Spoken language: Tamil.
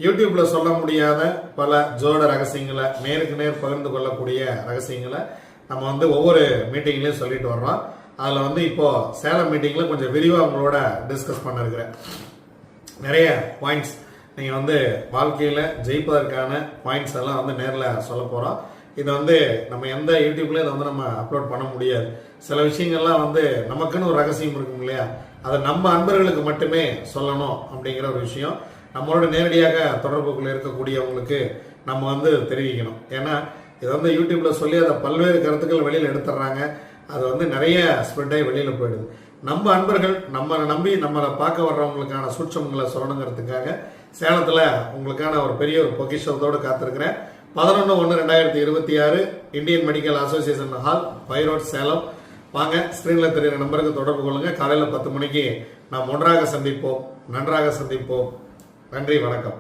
யூடியூப்ல சொல்ல முடியாத பல ஜோட ரகசியங்களை நேருக்கு நேர் பகிர்ந்து கொள்ளக்கூடிய ரகசியங்களை நம்ம ஒவ்வொரு மீட்டிங்லயும் சொல்லிட்டு வர்றோம். அதில் இப்போ சேலம் மீட்டிங்ல கொஞ்சம் விரிவாக உங்களோட டிஸ்கஸ் பண்ண இருக்கிறேன். நிறைய பாயிண்ட்ஸ் நீங்கள் வாழ்க்கையில் ஜெயிப்பதற்கான பாயிண்ட்ஸ் எல்லாம் நேரில் சொல்ல போகிறோம். இது நம்ம எந்த யூடியூப்ல இதை நம்ம அப்லோட் பண்ண முடியாது. சில விஷயங்கள்லாம் நமக்குன்னு ஒரு ரகசியம் இருக்கும் இல்லையா, அதை நம்ம அன்பர்களுக்கு மட்டுமே சொல்லணும் அப்படிங்கிற ஒரு விஷயம் நம்மளோட நேரடியாக தொடர்புக்குள்ள இருக்கக்கூடியவங்களுக்கு நம்ம தெரிவிக்கணும். ஏன்னா இது யூடியூப்ல சொல்லி அதை பல்வேறு கருத்துக்கள் வெளியில் எடுத்துடுறாங்க. அது நிறைய ஸ்ப்ரெட் ஆகி வெளியில் போயிடுது. நம்ம அன்பர்கள் நம்மளை நம்பி நம்மளை பார்க்க வர்றவங்களுக்கான சூட்சமங்களை சொல்லணுங்கிறதுக்காக சேலத்தில் உங்களுக்கான ஒரு பெரிய ஒரு பொக்கிஷத்தோடு காத்திருக்கிறேன். 11/1/2026 இந்தியன் மெடிக்கல் அசோசியேஷன் ஹால், பைரோட், சேலம். வாங்க, ஸ்கிரீன்ல தெரிகிற நம்பருக்கு தொடர்பு கொள்ளுங்க. காலையில் 10 மணிக்கு நாம் ஒன்றாக சந்திப்போம், நன்றாக சந்திப்போம். நன்றி, வணக்கம்.